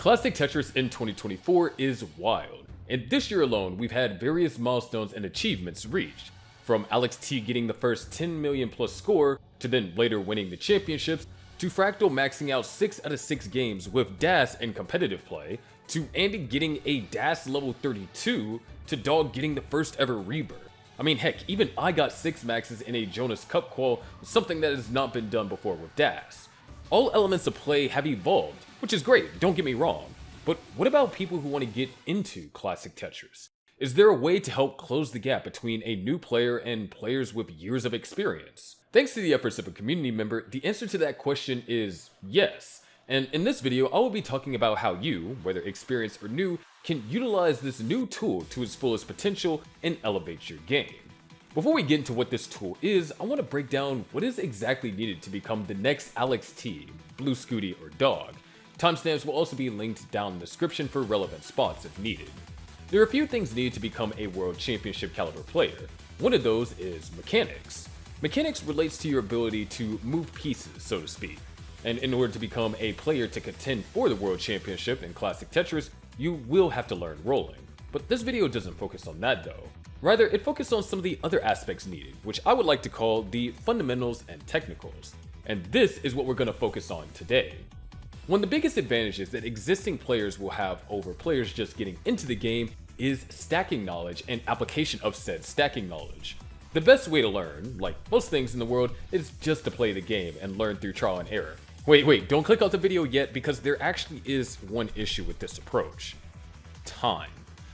Classic Tetris in 2024 is wild, and this year alone we've had various milestones and achievements reached, from Alex T getting the first 10 million plus score, to then later winning the championships, to Fractal maxing out 6 out of 6 games with DAS in competitive play, to Andy getting a DAS level 32, to Dog getting the first ever rebirth. I mean heck, even I got 6 maxes in a Jonas Cup qual, something that has not been done before with DAS. All elements of play have evolved, which is great, don't get me wrong, but what about people who want to get into Classic Tetris? Is there a way to help close the gap between a new player and players with years of experience? Thanks to the efforts of a community member, the answer to that question is yes. And in this video, I will be talking about how you, whether experienced or new, can utilize this new tool to its fullest potential and elevate your game. Before we get into what this tool is, I want to break down what is exactly needed to become the next Alex T, Blue Scooty, or Dog. Timestamps will also be linked down in the description for relevant spots if needed. There are a few things needed to become a World Championship caliber player. One of those is mechanics. Mechanics relates to your ability to move pieces, so to speak. And in order to become a player to contend for the World Championship in Classic Tetris, you will have to learn rolling. But this video doesn't focus on that though. Rather, it focuses on some of the other aspects needed, which I would like to call the fundamentals and technicals. And this is what we're going to focus on today. One of the biggest advantages that existing players will have over players just getting into the game is stacking knowledge and application of said stacking knowledge. The best way to learn, like most things in the world, is just to play the game and learn through trial and error. Wait, don't click off the video yet because there actually is one issue with this approach. Time.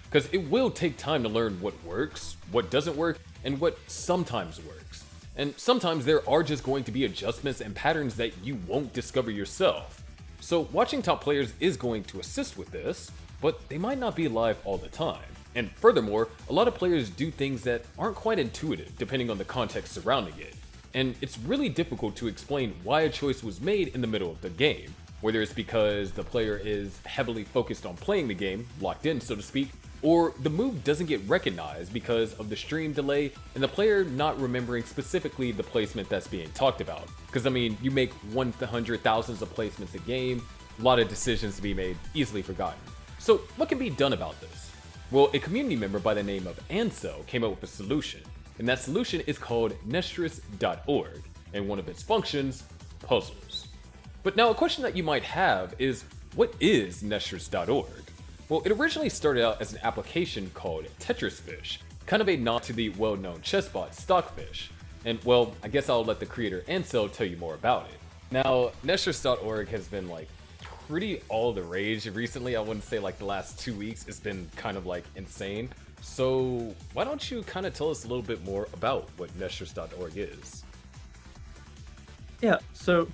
Because it will take time to learn what works, what doesn't work, and what sometimes works. And sometimes there are just going to be adjustments and patterns that you won't discover yourself. So watching top players is going to assist with this, but they might not be live all the time. And furthermore, a lot of players do things that aren't quite intuitive depending on the context surrounding it. And it's really difficult to explain why a choice was made in the middle of the game, whether it's because the player is heavily focused on playing the game, locked in so to speak, or the move doesn't get recognized because of the stream delay and the player not remembering specifically the placement that's being talked about. Because I mean, you make 100 thousands of placements a game, a lot of decisions to be made, easily forgotten. So what can be done about this? Well, a community member by the name of Ansel came up with a solution, and that solution is called Tetris.org, and one of its functions, puzzles. But now a question that you might have is, what is Tetris.org? Well, it originally started out as an application called TetrisFish, kind of a nod to the well-known chess bot Stockfish. And well, I guess I'll let the creator Ansel tell you more about it. Now, Tetris.org has been like pretty all the rage recently. I wouldn't say like the last 2 weeks. It's been kind of like insane. So why don't you kind of tell us a little bit more about what Tetris.org is? Yeah, so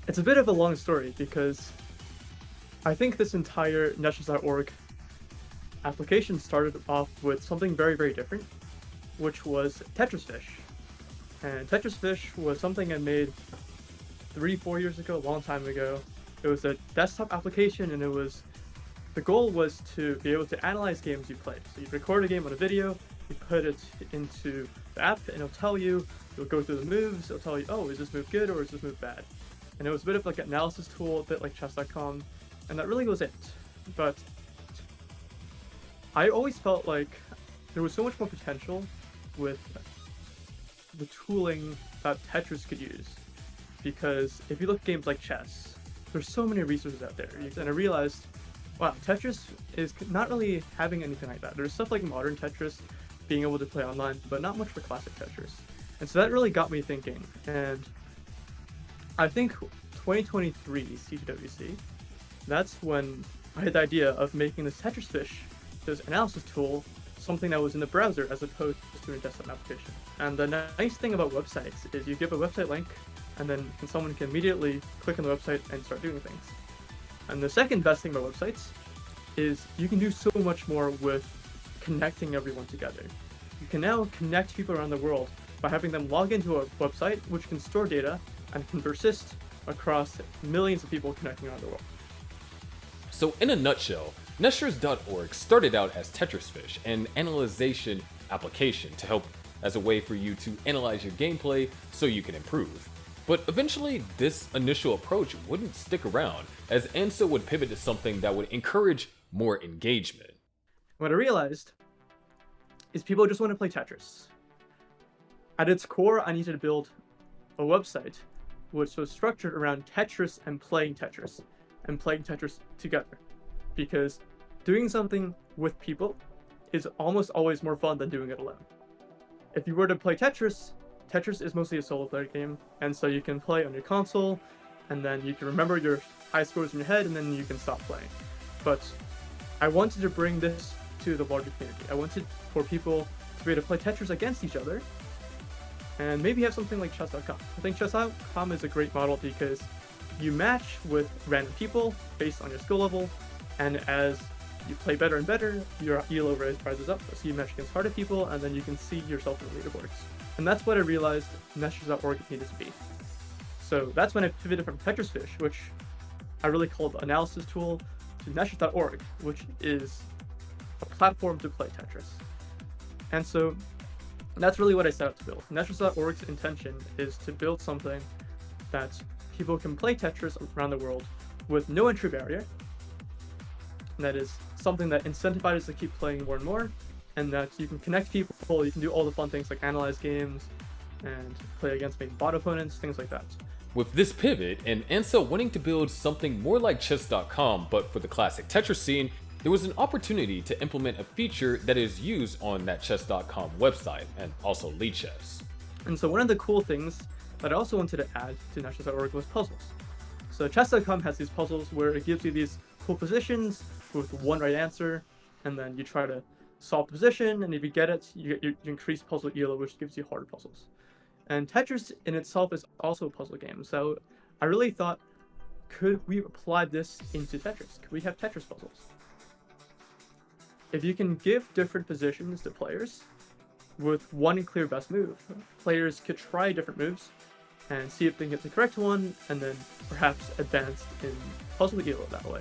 it's a bit of a long story because I think this entire Tetris.org application started off with something very, very different, which was TetrisFish. And TetrisFish was something I made 3-4 years ago, a long time ago. It was a desktop application, and the goal was to be able to analyze games you play. So you record a game on a video, you put it into the app, and it'll tell you, you'll go through the moves, it'll tell you, oh, is this move good or is this move bad? And it was a bit of like an analysis tool, a bit like chess.com, and that really was it. But I always felt like there was so much more potential with the tooling that Tetris could use. Because if you look at games like chess, there's so many resources out there. And I realized, wow, Tetris is not really having anything like that. There's stuff like modern Tetris, being able to play online, but not much for classic Tetris. And so that really got me thinking. And I think 2023 CTWC, that's when I had the idea of making this TetrisFish, this analysis tool, something that was in the browser as opposed to a desktop application. And the nice thing about websites is you give a website link, and then someone can immediately click on the website and start doing things. And the second best thing about websites is you can do so much more with connecting everyone together. You can now connect people around the world by having them log into a website which can store data and can persist across millions of people connecting around the world. So in a nutshell, Tetris.org started out as TetrisFish, an analyzation application to help as a way for you to analyze your gameplay so you can improve. But eventually, this initial approach wouldn't stick around, as Ansel would pivot to something that would encourage more engagement. What I realized is people just want to play Tetris. At its core, I needed to build a website which was structured around Tetris and playing Tetris together. Because doing something with people is almost always more fun than doing it alone. If you were to play Tetris, Tetris is mostly a solo player game, and so you can play on your console, and then you can remember your high scores in your head, and then you can stop playing. But I wanted to bring this to the larger community. I wanted for people to be able to play Tetris against each other, and maybe have something like chess.com. I think chess.com is a great model because you match with random people based on your skill level, and as you play better and better, your elo rises up, so you match against harder people, and then you can see yourself in the leaderboards. And that's what I realized Nestors.org needed to be. So that's when I pivoted from TetrisFish, which I really called the analysis tool, to Nestors.org, which is a platform to play Tetris. And so that's really what I set out to build. Nestors.org's intention is to build something that people can play Tetris around the world with no entry barrier. And that is something that incentivizes to keep playing more and more, and that you can connect people, you can do all the fun things like analyze games, and play against maybe bot opponents, things like that. With this pivot, and Ansel wanting to build something more like chess.com but for the classic Tetris scene, there was an opportunity to implement a feature that is used on that chess.com website, and also Lichess. And so one of the cool things that I also wanted to add to Nestors.org was puzzles. So chess.com has these puzzles where it gives you these cool positions with one right answer, and then you try to solve the position, and if you get it, you increase puzzle elo, which gives you harder puzzles. And Tetris in itself is also a puzzle game, so I really thought, could we apply this into Tetris? Could we have Tetris puzzles? If you can give different positions to players with one clear best move, players could try different moves and see if they can get the correct one, and then perhaps advance in puzzle elo that way.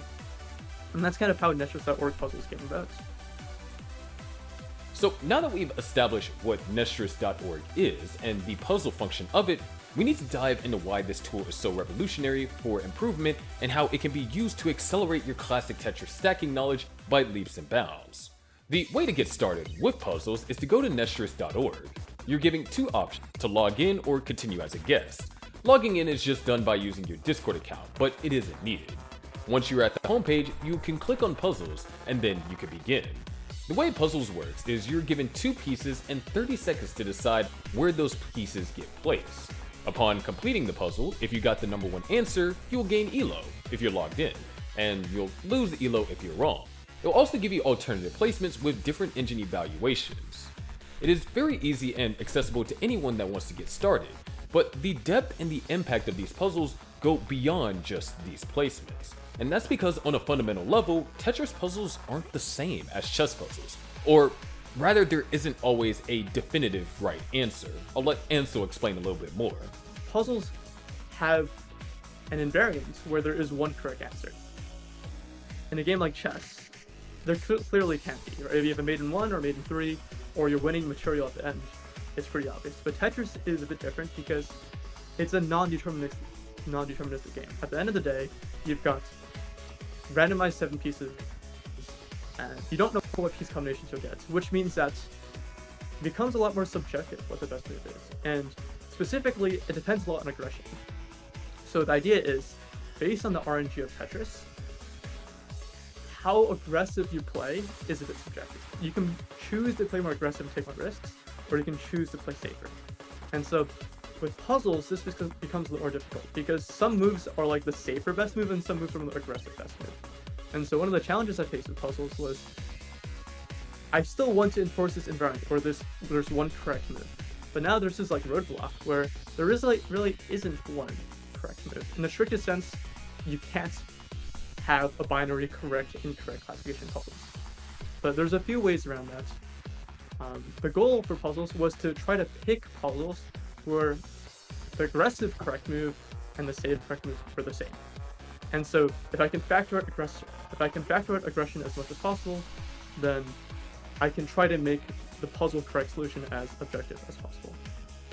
And that's kind of how Nestors.org puzzles came about. So now that we've established what Nestors.org is and the puzzle function of it, we need to dive into why this tool is so revolutionary for improvement and how it can be used to accelerate your classic Tetris stacking knowledge by leaps and bounds. The way to get started with puzzles is to go to Nestors.org. You're given two options, to log in or continue as a guest. Logging in is just done by using your Discord account, but it isn't needed. Once you're at the homepage, you can click on puzzles and then you can begin. The way puzzles works is you're given 2 pieces and 30 seconds to decide where those pieces get placed. Upon completing the puzzle, if you got the number 1 answer, you'll gain elo if you're logged in, and you'll lose elo if you're wrong. It'll also give you alternative placements with different engine evaluations. It is very easy and accessible to anyone that wants to get started, but the depth and the impact of these puzzles go beyond just these placements. And that's because on a fundamental level, Tetris puzzles aren't the same as chess puzzles. Or rather, there isn't always a definitive right answer. I'll let Ansel explain a little bit more. Puzzles have an invariant where there is one correct answer. In a game like chess, there clearly can't be. Right? If you have a maiden 1 or maiden 3, or you're winning material at the end, it's pretty obvious. But Tetris is a bit different because it's a non-deterministic game. At the end of the day, you've got randomized 7 pieces, and you don't know what piece combinations you'll get, which means that it becomes a lot more subjective what the best move is. And specifically, it depends a lot on aggression. So the idea is, based on the RNG of Tetris, how aggressive you play is a bit subjective. You can choose to play more aggressive and take more risks, or you can choose to play safer. And so with puzzles, this becomes a little more difficult because some moves are like the safer best move and some moves are the aggressive best move. And so one of the challenges I faced with puzzles was I still want to enforce this environment where there's one correct move. But now there's this like roadblock where there really isn't one correct move. In the strictest sense, you can't have a binary correct, incorrect classification puzzles. But there's a few ways around that. The goal for puzzles was to try to pick puzzles where the aggressive correct move and the safe correct move were the same. And so if I can factor out aggression as much as possible, then I can try to make the puzzle correct solution as objective as possible.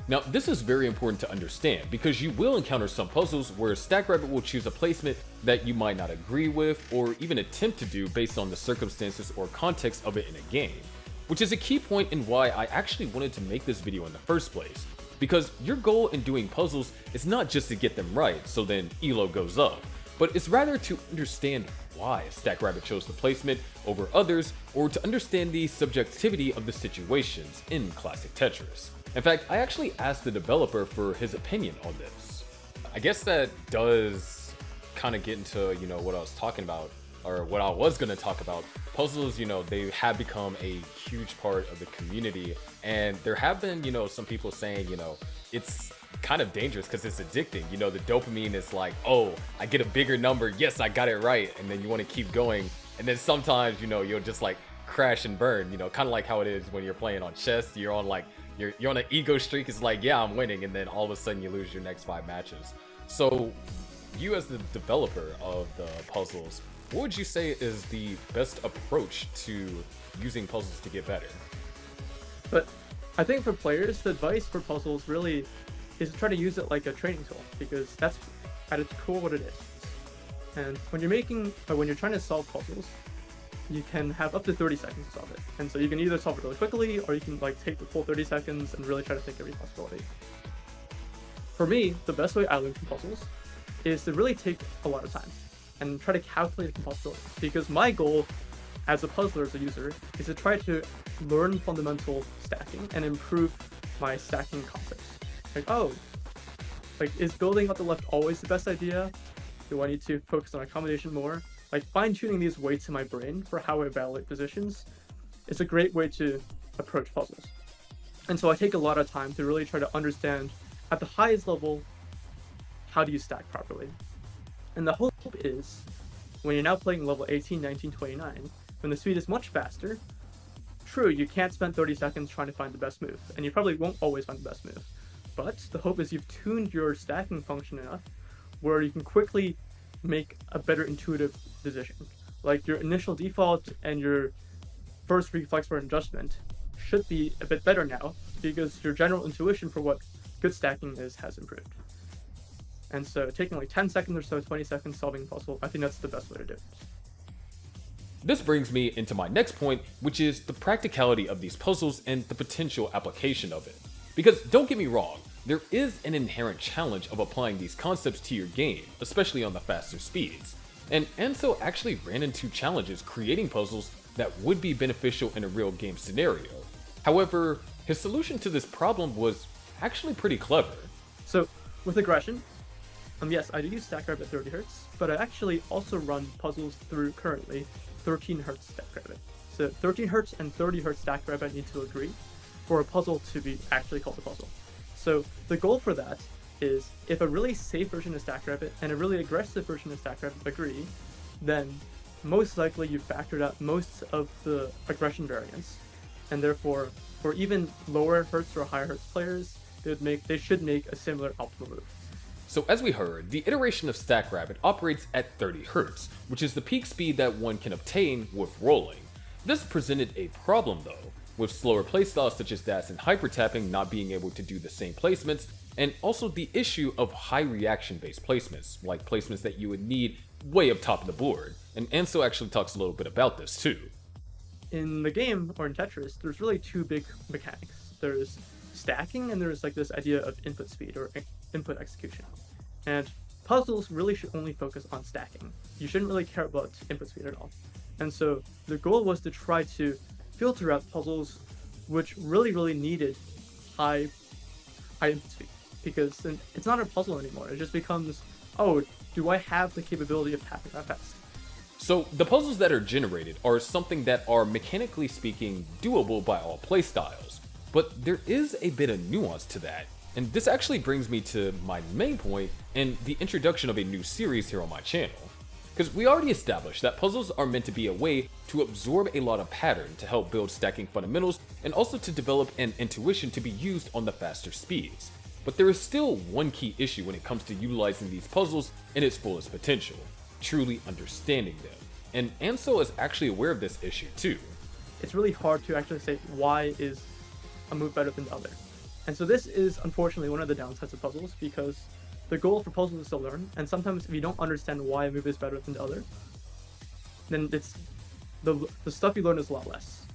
Now, this is very important to understand because you will encounter some puzzles where StackRabbit will choose a placement that you might not agree with or even attempt to do based on the circumstances or context of it in a game, which is a key point in why I actually wanted to make this video in the first place. Because your goal in doing puzzles is not just to get them right so then ELO goes up, but it's rather to understand why StackRabbit chose the placement over others, or to understand the subjectivity of the situations in classic Tetris. In fact, I actually asked the developer for his opinion on this. I guess that does kind of get into, what I was talking about, or what I was going to talk about. Puzzles, they have become a huge part of the community, and there have been, some people saying, it's kind of dangerous because it's addicting. The dopamine is like, oh, I get a bigger number, yes, I got it right, and then you want to keep going, and then sometimes, you'll just like crash and burn, kind of like how it is when you're playing on chess. You're on like you're on an ego streak. It's like, yeah, I'm winning, and then all of a sudden you lose your next 5 matches. So you, as the developer of the puzzles, what would you say is the best approach to using puzzles to get better? But I think for players, the advice for puzzles really is to try to use it like a training tool, because that's at its core what it is. And when you're trying to solve puzzles, you can have up to 30 seconds to solve it. And so you can either solve it really quickly, or you can take the full 30 seconds and really try to think every possibility. For me, the best way I learn from puzzles is to really take a lot of time and try to calculate the possibilities. Because my goal as a puzzler, as a user, is to try to learn fundamental stacking and improve my stacking concepts. Is building up the left always the best idea? Do I need to focus on accommodation more? Fine-tuning these weights in my brain for how I evaluate positions is a great way to approach puzzles. And so I take a lot of time to really try to understand, at the highest level, how do you stack properly? And the hope is, when you're now playing level 18, 19, 29, when the speed is much faster, true, you can't spend 30 seconds trying to find the best move, and you probably won't always find the best move. But the hope is you've tuned your stacking function enough where you can quickly make a better intuitive decision. Like your initial default and your first reflex for adjustment should be a bit better now, because your general intuition for what good stacking is has improved. And so taking 10 seconds or so, 20 seconds solving a puzzle, I think that's the best way to do it. This brings me into my next point, which is the practicality of these puzzles and the potential application of it. Because don't get me wrong, there is an inherent challenge of applying these concepts to your game, especially on the faster speeds. And Ansel actually ran into challenges creating puzzles that would be beneficial in a real game scenario. However, his solution to this problem was actually pretty clever. So with aggression, yes, I do use StackRabbit 30 Hz, but I actually also run puzzles through currently 13 Hz StackRabbit. So 13 Hz and 30 Hz StackRabbit need to agree for a puzzle to be actually called a puzzle. So the goal for that is, if a really safe version of StackRabbit and a really aggressive version of StackRabbit agree, then most likely you factored out most of the aggression variance, and therefore for even lower Hertz or higher Hertz players, they should make a similar optimal move. So as we heard, the iteration of StackRabbit operates at 30 Hz, which is the peak speed that one can obtain with rolling. This presented a problem though, with slower playstyles such as DAS and hypertapping not being able to do the same placements, and also the issue of high reaction based placements, like placements that you would need way up top of the board. And Ansel actually talks a little bit about this too. In the game, or in Tetris, there's really two big mechanics. There's stacking, and there's this idea of input speed or input execution. And puzzles really should only focus on stacking. You shouldn't really care about input speed at all. And so the goal was to try to filter out puzzles which really needed high input speed, because then it's not a puzzle anymore. It just becomes, oh, do I have the capability of tapping that fast? So the puzzles that are generated are something that are mechanically speaking doable by all playstyles, but there is a bit of nuance to that. And this actually brings me to my main point and the introduction of a new series here on my channel. Because we already established that puzzles are meant to be a way to absorb a lot of pattern to help build stacking fundamentals and also to develop an intuition to be used on the faster speeds. But there is still one key issue when it comes to utilizing these puzzles in its fullest potential: truly understanding them. And Ansel is actually aware of this issue too. It's really hard to actually say why is a move better than the other. And so this is unfortunately one of the downsides of puzzles, because the goal for puzzles is to learn, and sometimes if you don't understand why a move is better than the other, then it's the stuff you learn is a lot less.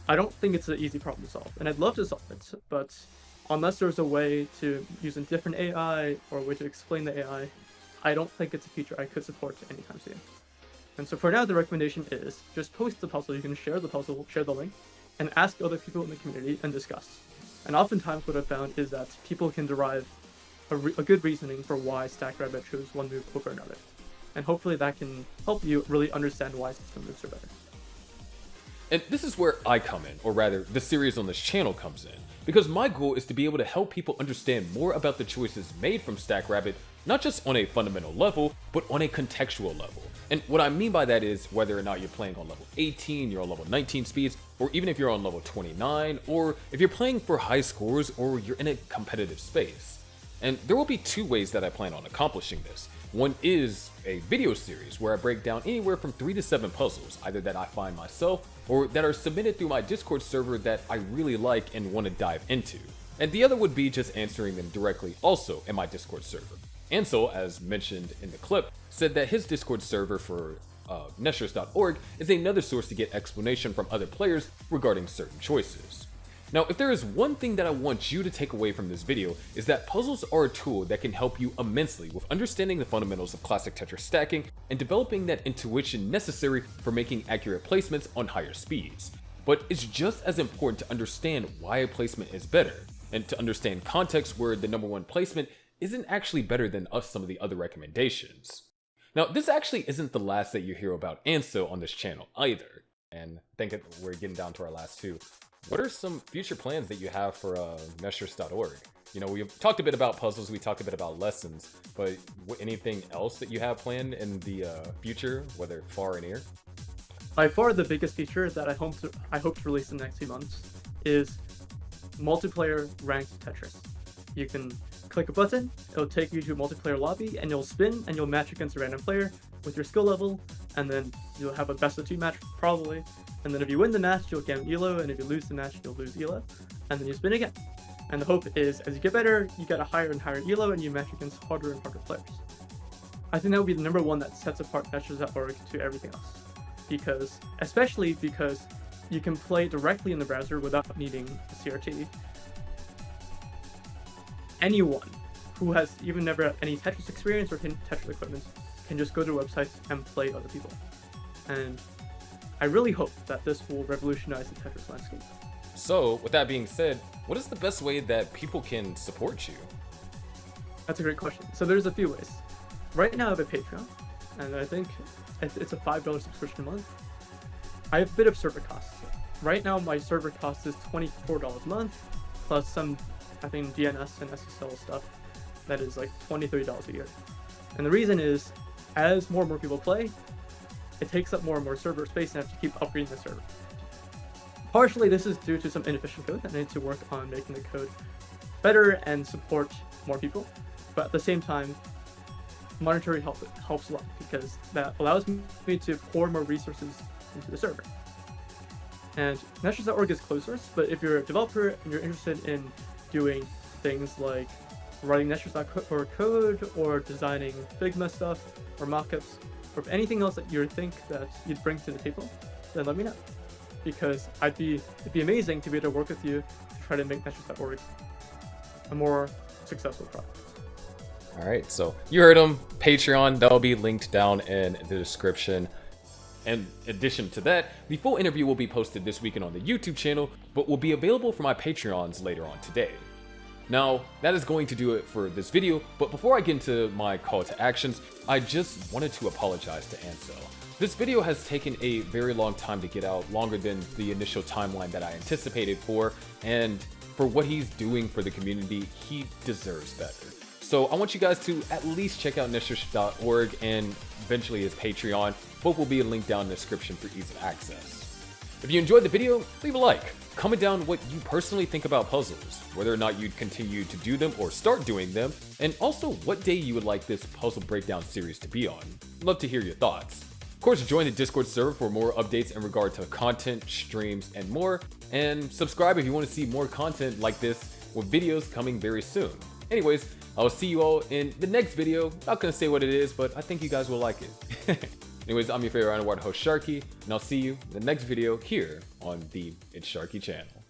I don't think it's an easy problem to solve, and I'd love to solve it, but unless there's a way to use a different AI or a way to explain the AI, I don't think it's a feature I could support anytime soon. And so for now, the recommendation is just post the puzzle. You can share the puzzle, share the link, and ask other people in the community and discuss. And oftentimes what I've found is that people can derive a good reasoning for why StackRabbit chose one move over another. And hopefully that can help you really understand why some moves are better. And this is where I come in, or rather, the series on this channel comes in, because my goal is to be able to help people understand more about the choices made from StackRabbit, not just on a fundamental level, but on a contextual level. And what I mean by that is whether or not you're playing on level 18, you're on level 19 speeds, or even if you're on level 29, or if you're playing for high scores, or you're in a competitive space. And there will be two ways that I plan on accomplishing this. One is a video series where I break down anywhere from 3 to 7 puzzles, either that I find myself or that are submitted through my Discord server that I really like and want to dive into. And the other would be just answering them directly also in my Discord server. Ansel, as mentioned in the clip, said that his Discord server for Netris.org is another source to get explanation from other players regarding certain choices. Now, if there is one thing that I want you to take away from this video, is that puzzles are a tool that can help you immensely with understanding the fundamentals of classic Tetris stacking and developing that intuition necessary for making accurate placements on higher speeds. But it's just as important to understand why a placement is better, and to understand context where the number one placement isn't actually better than some of the other recommendations. Now, this actually isn't the last that you hear about Ansel on this channel either, and I think we're getting down to our last two. What are some future plans that you have for Netris.org? You know, we've talked a bit about puzzles, we talked a bit about lessons, but anything else that you have planned in the future, whether far or near? By far the biggest feature that I hope to release in the next few months is multiplayer ranked Tetris. You can click a button, it'll take you to a multiplayer lobby, and you'll spin and you'll match against a random player with your skill level, and then you'll have a best of 2 match probably. And then if you win the match, you'll get ELO, and if you lose the match, you'll lose ELO. And then you spin again. And the hope is, as you get better, you get a higher and higher ELO, and you match against harder and harder players. I think that would be the number one that sets apart Netris.org to everything else. Especially because you can play directly in the browser without needing a CRT. Anyone who has even never had any Tetris experience or Tetris equipment can just go to the website and play other people. And I really hope that this will revolutionize the Tetris landscape. So, with that being said, what is the best way that people can support you? That's a great question. So there's a few ways. Right now I have a Patreon, and I think it's a $5 subscription a month. I have a bit of server costs. Right now my server cost is $24 a month, plus some, I think, DNS and SSL stuff that is like $20, $30 a year. And the reason is, as more and more people play, it takes up more and more server space, and I have to keep upgrading the server. Partially, this is due to some inefficient code, and I need to work on making the code better and support more people. But at the same time, monetary help helps a lot, because that allows me to pour more resources into the server. And Netris.org is closed source, but if you're a developer and you're interested in doing things like writing Netris.org code, or designing Figma stuff, or mockups, or if anything else that you think that you'd bring to the table, then let me know. Because it'd be amazing to be able to work with you to try to make Netris.org a more successful product. All right, so you heard him. Patreon, that'll be linked down in the description. In addition to that, the full interview will be posted this weekend on the YouTube channel, but will be available for my Patreons later on today. Now, that is going to do it for this video, but before I get into my call to actions, I just wanted to apologize to Ansel. This video has taken a very long time to get out, longer than the initial timeline that I anticipated for, and for what he's doing for the community, he deserves better. So I want you guys to at least check out Netris.org and eventually his Patreon. Both will be linked down in the description for ease of access. If you enjoyed the video, leave a like. Comment down what you personally think about puzzles, whether or not you'd continue to do them or start doing them, and also what day you would like this puzzle breakdown series to be on. Love to hear your thoughts. Of course, join the Discord server for more updates in regard to content, streams, and more, and subscribe if you want to see more content like this with videos coming very soon. Anyways, I'll see you all in the next video. Not gonna say what it is, but I think you guys will like it. Anyways, I'm your favorite underwater host, Sharky, and I'll see you in the next video here on the ITZsharky channel.